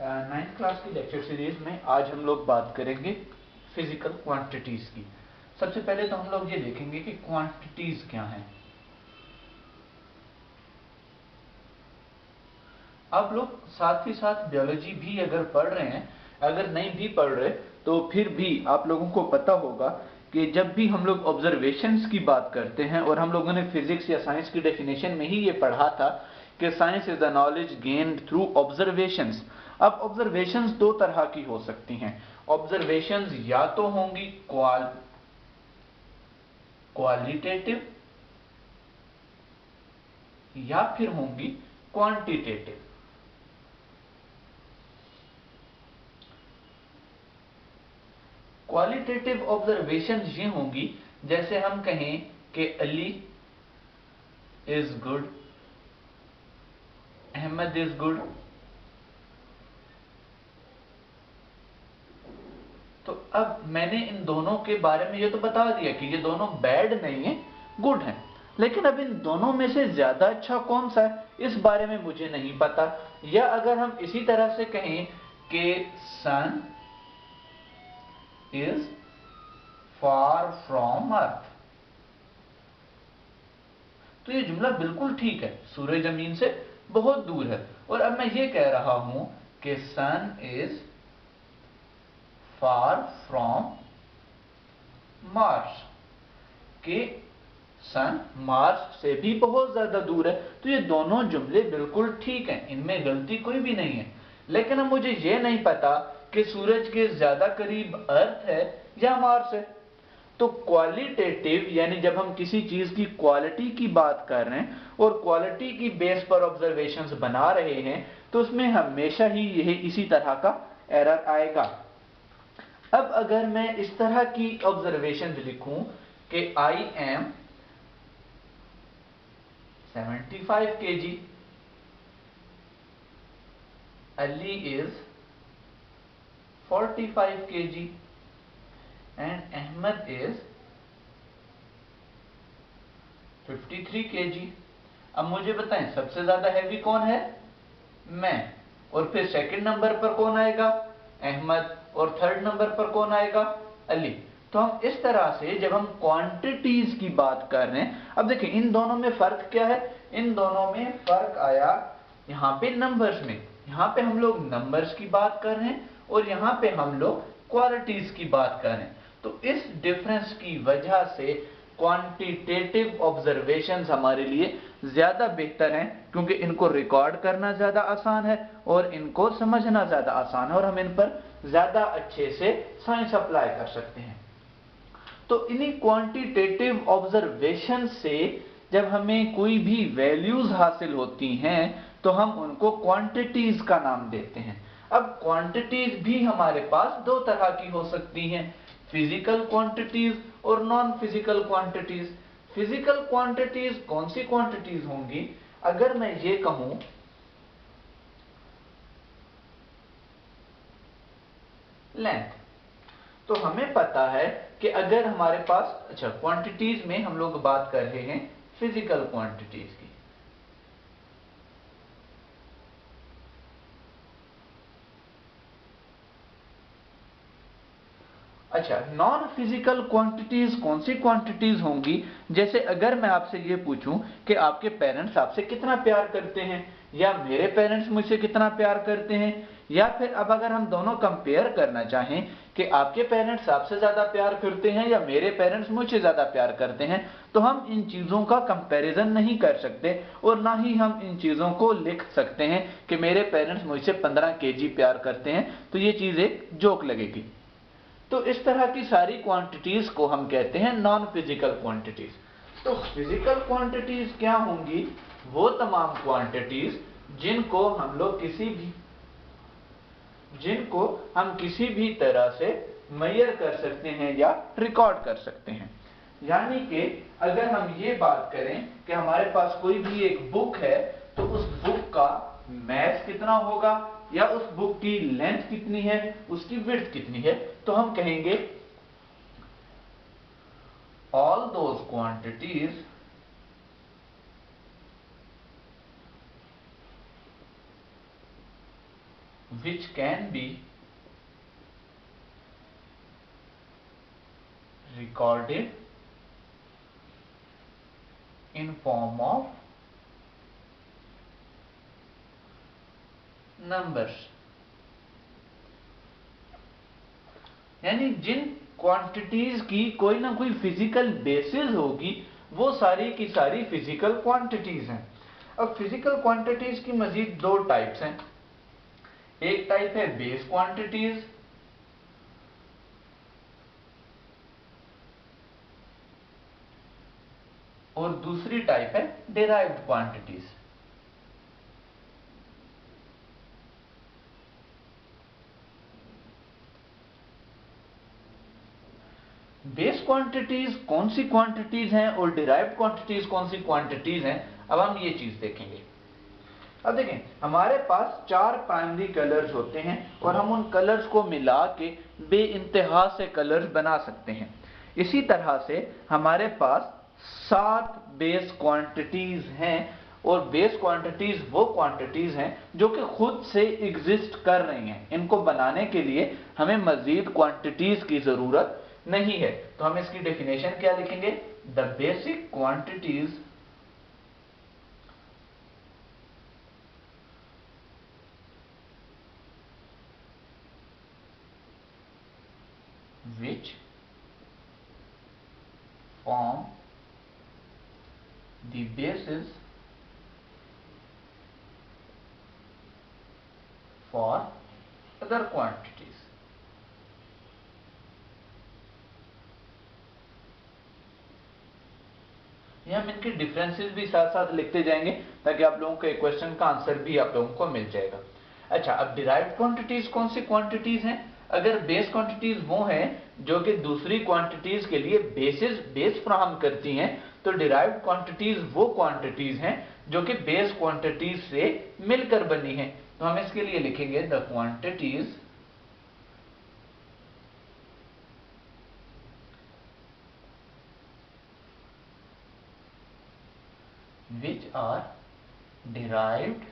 Ninth class की lecture series में आज हम लोग बात करेंगे फिजिकल क्वांटिटीज की। सबसे पहले तो हम लोग ये देखेंगे कि क्वांटिटीज क्या हैं। आप लोग साथ ही साथ बायोलॉजी भी अगर पढ़ रहे हैं, अगर नहीं भी पढ़ रहे तो फिर भी आप लोगों को पता होगा कि जब भी हम लोग ऑब्जर्वेशंस की बात करते हैं, और हम लोगों ने फिजिक्स या साइंस की डेफिनेशन में ही ये पढ़ा था कि science is the knowledge gained through observations. अब ऑब्जर्वेशंस दो तरह की हो सकती हैं। ऑब्जर्वेशंस या तो होंगी क्वालिटेटिव या फिर होंगी क्वांटिटेटिव। क्वालिटेटिव ऑब्जर्वेशन ये होंगी जैसे हम कहें कि Ali is good, Ahmad is good. तो अब मैंने इन दोनों के बारे में ये तो बता दिया कि ये दोनों बैड नहीं है, गुड हैं, लेकिन अब इन दोनों में से ज्यादा अच्छा कौन सा है इस बारे में मुझे नहीं पता। या अगर हम इसी तरह से कहें कि सन इज फार फ्रॉम अर्थ, तो ये जुमला बिल्कुल ठीक है, सूरज जमीन से बहुत दूर है। और अब मैं ये कह रहा हूं कि सन इज फार फ्रॉम मार्स, कि सन मार्स से भी बहुत ज्यादा दूर है। तो ये दोनों जुमले बिल्कुल ठीक हैं, इनमें गलती कोई भी नहीं है। लेकिन अब मुझे ये नहीं पता कि सूरज के ज्यादा करीब अर्थ है या मार्स है। तो क्वालिटेटिव यानी जब हम किसी चीज की क्वालिटी की बात कर रहे हैं और क्वालिटी की बेस पर ऑब्जर्वेशंस बना रहे हैं, तो उसमें हमेशा ही यही इसी तरह का एरर आएगा। अब अगर मैं इस तरह की ऑब्जर्वेशन लिखूं कि I am 75 kg, Ali is 45 kg and Ahmed is 53 kg। अब मुझे बताएं सबसे ज्यादा हैवी कौन है? मैं। और फिर सेकंड नंबर पर कौन आएगा? अहमद। और थर्ड नंबर पर कौन आएगा? अली। तो हम इस तरह से जब हम क्वांटिटीज की बात कर रहे हैं, अब देखिए इन दोनों में फर्क क्या है? इन दोनों में फर्क आया यहां पे नंबर्स में। यहां पे हम लोग नंबर्स की बात कर रहे हैं और यहां पे हम लोग क्वालिटीज की बात कर रहे हैं। तो इस डिफरेंस की वजह से क्वांटिटेटिव ऑब्जर्वेशंस हमारे लिए ज्यादा बेहतर हैं, क्योंकि इनको रिकॉर्ड करना ज्यादा आसान है और इनको समझना ज्यादा आसान है, और हम इन पर ज्यादा अच्छे से साइंस अप्लाई कर सकते हैं। तो इन्हीं क्वांटिटेटिव ऑब्जर्वेशन से जब हमें कोई भी वैल्यूज हासिल होती हैं तो हम उनको क्वांटिटीज का नाम देते हैं। अब क्वांटिटीज भी हमारे पास दो तरह की हो सकती हैं, फिजिकल क्वांटिटीज और non physical quantities. Physical quantities कौन सी क्वांटिटीज होंगी? अगर मैं ये कहूं लेंथ, तो हमें पता है कि अगर हमारे पास, अच्छा क्वांटिटीज में हम लोग बात कर रहे हैं फिजिकल क्वांटिटीज की। अच्छा, नॉन फिजिकल क्वांटिटीज कौन सी क्वांटिटीज होंगी? जैसे अगर मैं आपसे ये पूछूं कि आपके पेरेंट्स आपसे कितना प्यार करते हैं, या मेरे पेरेंट्स मुझसे कितना प्यार करते हैं, या फिर अब अगर हम दोनों कंपेयर करना चाहें कि आपके पेरेंट्स आपसे ज्यादा प्यार करते हैं या मेरे पेरेंट्स मुझसे ज्यादा प्यार करते हैं, तो हम इन चीजों का कंपैरिजन नहीं कर सकते और ना ही हम इन चीजों को लिख सकते हैं कि मेरे पेरेंट्स मुझसे 15 kg प्यार करते हैं, तो ये चीज एक जोक लगेगी। तो इस तरह की सारी क्वांटिटीज को हम कहते हैं नॉन फिजिकल क्वांटिटीज। तो फिजिकल क्वांटिटीज क्या होंगी? वो तमाम क्वांटिटीज जिनको हम किसी भी तरह से मेजर कर सकते हैं या रिकॉर्ड कर सकते हैं। यानी कि अगर हम ये बात करें कि हमारे पास कोई भी एक बुक है, तो उस बुक का मैथ कितना होगा, या उस बुक की लेंथ कितनी है, उसकी विड्थ कितनी है, तो हम कहेंगे all those quantities which can be recorded in form of numbers। यानी जिन क्वांटिटीज की कोई ना कोई फिजिकल बेसिस होगी वो सारी की सारी फिजिकल क्वांटिटीज हैं। अब फिजिकल क्वांटिटीज की मजीद दो टाइप्स हैं। एक टाइप है बेस क्वांटिटीज और दूसरी टाइप है डिराइव्ड क्वांटिटीज। बेस क्वांटिटीज कौन सी क्वांटिटीज हैं और डिराइव्ड क्वांटिटीज कौन सी क्वांटिटीज हैं, अब हम ये चीज देखेंगे। अब देखें, हमारे पास 4 प्राइमरी कलर्स होते हैं और हम उन कलर्स को मिला के बेइंतहा से कलर्स बना सकते हैं। इसी तरह से हमारे पास 7 बेस क्वांटिटीज हैं और बेस क्वांटिटीज वो क्वांटिटीज हैं जो कि खुद से एग्जिस्ट कर रही हैं। इनको बनाने के लिए हमें मजीद क्वांटिटीज की जरूरत नहीं है। तो हम इसकी डेफिनेशन क्या लिखेंगे? The basic quantities which form the basis for other quantities। ये हम इनके डिफरेंसेस भी साथ साथ लिखते जाएंगे ताकि आप लोगों के क्वेश्चन का आंसर भी आप लोगों को मिल जाएगा। अच्छा, अब डिराइव्ड क्वांटिटीज कौन सी क्वांटिटीज हैं? अगर बेस क्वांटिटीज वो हैं जो कि दूसरी क्वांटिटीज के लिए बेस फ्राहम करती हैं, तो डिराइव्ड क्वांटिटीज वो क्वांटिटीज हैं जो कि बेस क्वांटिटीज से मिलकर बनी हैं। तो हम इसके लिए लिखेंगे the quantities which are derived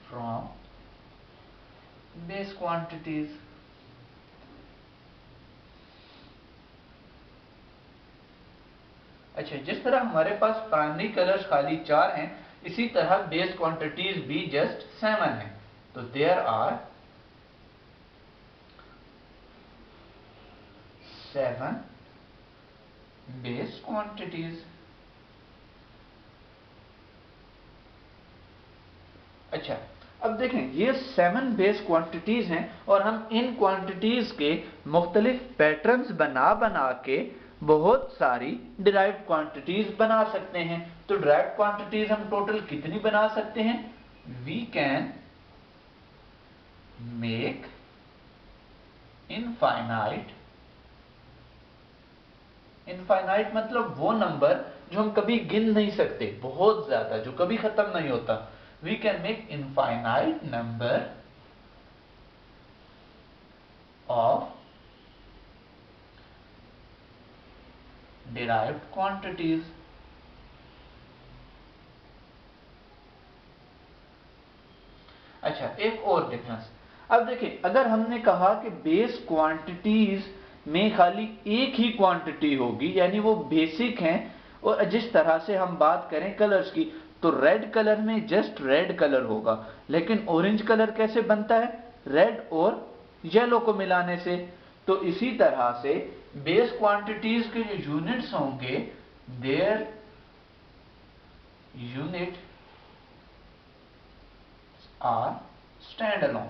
from base quantities। अच्छा, जिस तरह हमारे पास प्राइमरी कलर्स खाली 4 हैं, इसी तरह बेस क्वांटिटीज भी जस्ट 7 हैं। तो देयर आर 7 बेस क्वांटिटीज। अच्छा, अब देखें, ये 7 बेस क्वांटिटीज हैं और हम इन क्वांटिटीज के मुख्तलिफ पैटर्न्स बना बना के बहुत सारी डिराइव्ड क्वांटिटीज बना सकते हैं। तो डिराइव्ड क्वांटिटीज हम टोटल कितनी बना सकते हैं? We can make infinite. Infinite मतलब वो नंबर जो हम कभी गिन नहीं सकते, बहुत ज्यादा, जो कभी खत्म नहीं होता। We can make infinite number of derived quantities। अच्छा, एक और डिफरेंस। अब देखिए, अगर हमने कहा कि बेस क्वांटिटीज में खाली एक ही क्वांटिटी होगी, यानी वो बेसिक हैं, और जिस तरह से हम बात करें कलर्स की, तो रेड कलर में जस्ट रेड कलर होगा। लेकिन ऑरेंज कलर कैसे बनता है? रेड और येलो को मिलाने से। तो इसी तरह से बेस क्वांटिटीज के जो यूनिट्स होंगे, their unit are stand alone,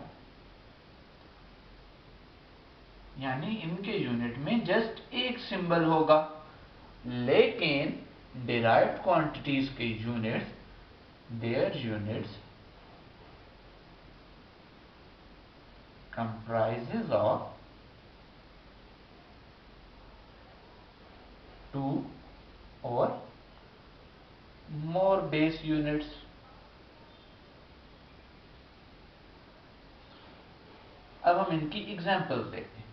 यानी इनके यूनिट में जस्ट एक सिंबल होगा। लेकिन डिराइव्ड क्वांटिटीज के units, their units comprises of 2 or more base units। अब हम इनकी एग्जांपल्स देखते हैं।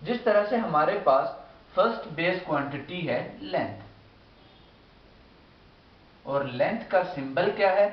जिस तरह से हमारे पास फर्स्ट बेस क्वांटिटी है लेंथ, और लेंथ का सिंबल क्या है?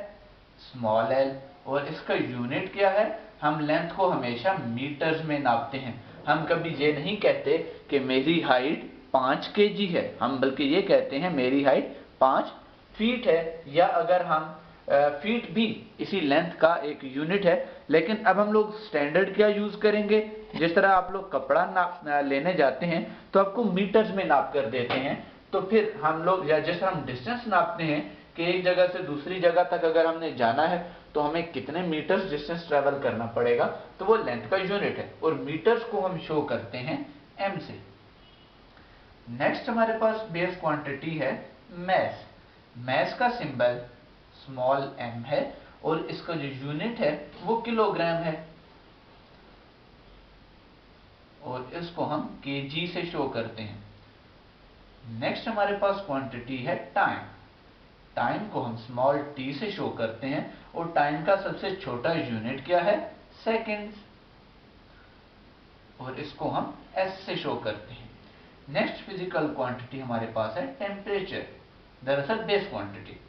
स्मॉल एल, और इसका यूनिट क्या है, हम लेंथ को हमेशा मीटर्स में नापते हैं। हम कभी ये नहीं कहते कि मेरी हाइट 5 kg है, हम बल्कि ये कहते हैं मेरी हाइट 5 फीट है, या अगर हम फीट भी इसी लेंथ का एक यूनिट है। लेकिन अब हम लोग स्टैंडर्ड क्या यूज करेंगे, जिस तरह आप लोग कपड़ा नाप लेने जाते हैं तो आपको मीटर्स में नाप कर देते हैं, तो फिर हम लोग, या जिस तरह हम डिस्टेंस नापते हैं कि एक जगह से दूसरी जगह तक अगर हमने जाना है तो हमें कितने मीटर्स डिस्टेंस ट्रेवल करना पड़ेगा, तो वो लेंथ का यूनिट है, और मीटर्स को हम शो करते हैं m से। नेक्स्ट हमारे पास बेस क्वांटिटी है मैस। मैस का सिंबल स्मॉल m है, और इसका जो यूनिट है वो किलोग्राम है, और इसको हम kg से शो करते हैं। नेक्स्ट हमारे पास क्वांटिटी है टाइम। टाइम को हम स्मॉल t से शो करते हैं, और टाइम का सबसे छोटा यूनिट क्या है, सेकेंड्स, और इसको हम s से शो करते हैं। नेक्स्ट फिजिकल क्वांटिटी हमारे पास है टेम्परेचर, दरअसल बेस क्वांटिटी।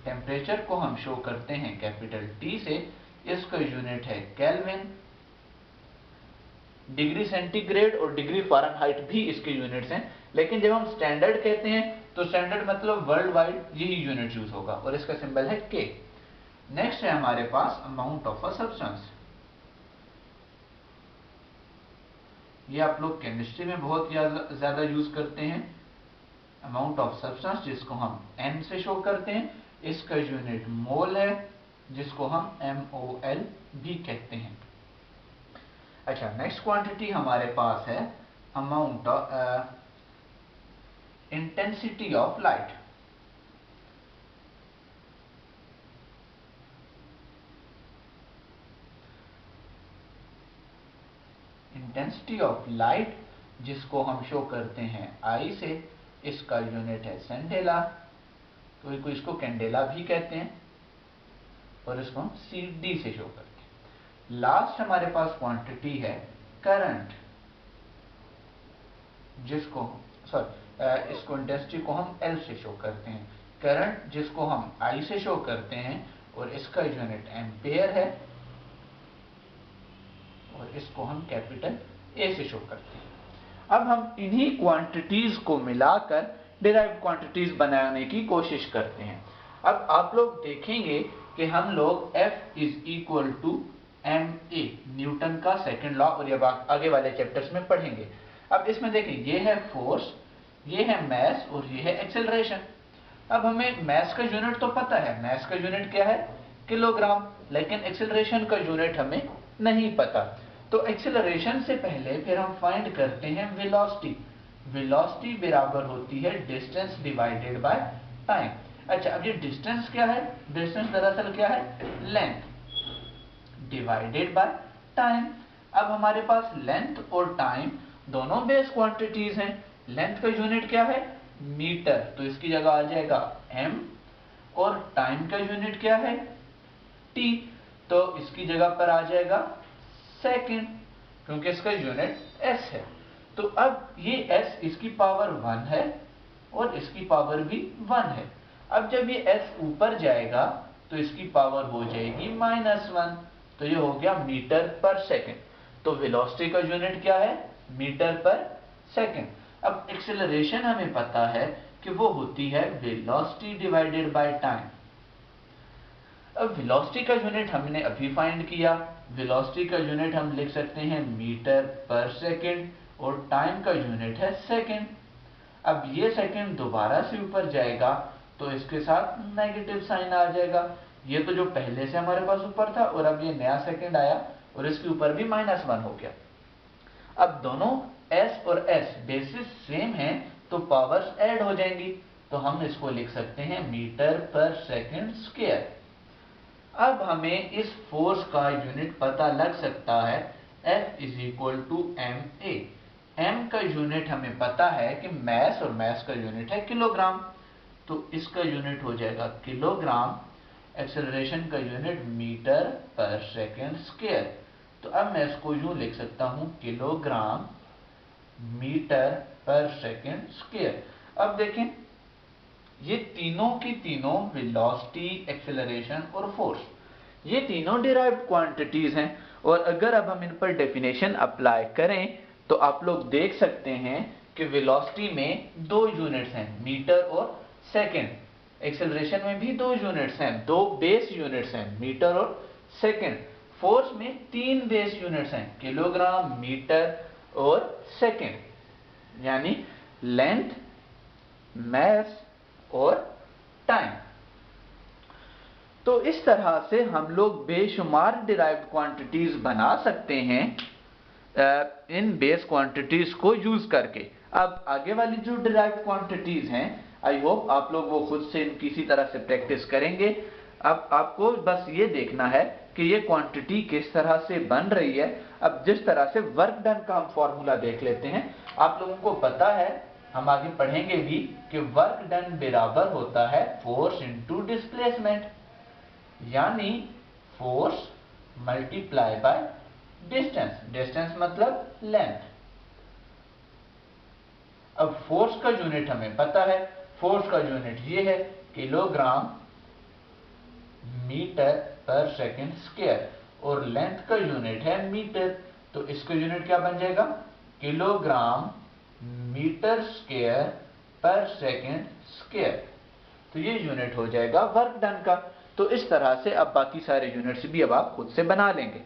टेम्परेचर को हम शो करते हैं कैपिटल T से, इसका यूनिट है केल्विन। डिग्री सेंटीग्रेड और डिग्री फ़ारेनहाइट भी इसके यूनिट्स हैं, लेकिन जब हम स्टैंडर्ड कहते हैं तो स्टैंडर्ड मतलब वर्ल्ड वाइड यही यूनिट यूज होगा, और इसका सिंबल है K। नेक्स्ट है हमारे पास अमाउंट ऑफ अ सब्सटेंस। ये आप लोग केमिस्ट्री में बहुत ज्यादा यूज करते हैं। अमाउंट ऑफ सब्सटेंस जिसको हम m से शो करते हैं, इसका यूनिट मोल है, जिसको हम MOL भी कहते हैं। अच्छा, नेक्स्ट क्वांटिटी हमारे पास है amount of intensity of light. Intensity of light जिसको हम शो करते हैं I से, इसका यूनिट है सेंडेला, तो इसको कैंडेला भी कहते हैं, और इसको हम CD से शो करते हैं। लास्ट हमारे पास क्वांटिटी है करंट, जिसको इसको इंटेंसिटी को हम L से शो करते हैं। करंट जिसको हम I से शो करते हैं, और इसका यूनिट एम्पेयर है, और इसको हम कैपिटल A से शो करते हैं। अब हम इन्हीं क्वांटिटीज को मिलाकर डिराइव्ड क्वांटिटीज बनाने की कोशिश करते हैं। अब आप लोग देखेंगे कि हम लोग F is equal to ma, Newton का सेकंड लॉ, और ये आगे वाले चैप्टर्स में पढ़ेंगे। अब इसमें देखें, ये है फोर्स, ये है मैस, और ये है एक्सेलरेशन। अब हमें मैस का यूनिट तो पता है, मैस का यूनिट क्या है, किलोग्राम, लेकिन एक्सेलरेशन का यूनिट हमें नहीं पता। तो एक्सेलरेशन से पहले फिर हम फाइंड करते हैं वेलोसिटी। वेलोसिटी बराबर होती है डिस्टेंस डिवाइडेड बाय टाइम। अच्छा, अब ये डिस्टेंस क्या है, डिस्टेंस दरअसल क्या है, लेंथ डिवाइडेड बाय टाइम। अब हमारे पास लेंथ और टाइम दोनों बेस क्वांटिटीज हैं। लेंथ का यूनिट क्या है, मीटर, तो इसकी जगह आ जाएगा m, और टाइम का यूनिट क्या है, t, तो इसकी जगह पर आ जाएगा सेकंड, क्योंकि इसका यूनिट s है। तो अब ये s इसकी पावर 1 है, और इसकी पावर भी 1 है। अब जब ये s ऊपर जाएगा तो इसकी पावर हो जाएगी -1, तो ये हो गया मीटर पर सेकंड। तो वेलोसिटी का यूनिट क्या है, मीटर पर सेकंड। अब एक्सेलरेशन हमें पता है कि वो होती है वेलोसिटी डिवाइडेड बाय टाइम। अब वेलोसिटी का यूनिट हमने अभी फाइंड किया। वेलोसिटी का यूनिट हम लिख सकते हैं मीटर पर सेकंड, और टाइम का यूनिट है सेकंड। अब ये सेकंड दोबारा से ऊपर जाएगा तो इसके साथ नेगेटिव साइन आ जाएगा। ये तो जो पहले से हमारे पास ऊपर था, और अब ये नया सेकंड आया और इसके ऊपर भी -1 हो गया। अब दोनों s और s बेसिस सेम हैं, तो पावर्स ऐड हो जाएंगी, तो हम इसको लिख सकते हैं मीटर पर सेकंड स्क्वायर। अब हमें इस फोर्स का यूनिट पता लग सकता है, F is equal to ma। m का यूनिट हमें पता है कि मैस, और मैस का यूनिट है किलोग्राम, तो इसका यूनिट हो जाएगा किलोग्राम। एक्सेलरेशन का यूनिट मीटर पर सेकंड स्क्वायर, तो अब मैं इसको यूं लिख सकता हूं, किलोग्राम मीटर पर सेकंड स्क्वायर। अब देखें, ये तीनों की तीनों वेलोसिटी, एक्सेलरेशन और फोर्स, ये तीनों डिराइव्ड क्वांटिटीज हैं। और अगर अब हम इन पर डेफिनेशन अप्लाई करें तो आप लोग देख सकते हैं कि वेलोसिटी में 2 यूनिट्स हैं, मीटर और सेकंड। एक्सेलरेशन में भी 2 यूनिट्स हैं, 2 बेस यूनिट्स हैं, मीटर और सेकंड। फोर्स में 3 बेस यूनिट्स हैं, किलोग्राम, मीटर और सेकंड, यानी लेंथ, मास और टाइम। तो इस तरह से हम लोग बेशुमार डिराइव्ड क्वांटिटीज बना सकते हैं इन बेस क्वांटिटीज को यूज करके। अब आगे वाली जो डिराइव्ड क्वांटिटीज हैं, आई होप आप लोग वो खुद से किसी तरह से प्रैक्टिस करेंगे। अब आपको बस ये देखना है कि ये क्वांटिटी किस तरह से बन रही है। अब जिस तरह से वर्क डन का हम फॉर्मूला देख लेते हैं। आप लोगों को पता है, हम आगे पढ़ेंगे भी, कि वर्क डन बराबर होता है फोर्स इंटू डिस्प्लेसमेंट, यानी force multiply by distance. Distance मतलब लेंथ। अब फोर्स का यूनिट हमें पता है, फोर्स का यूनिट ये है किलोग्राम मीटर पर सेकंड स्क्वायर, और लेंथ का यूनिट है मीटर। तो इसका यूनिट क्या बन जाएगा, किलोग्राम मीटर स्क्वायर पर सेकंड स्क्वायर। तो ये यूनिट हो जाएगा वर्क डन का। तो इस तरह से अब बाकी सारे यूनिट्स भी अब आप खुद से बना लेंगे।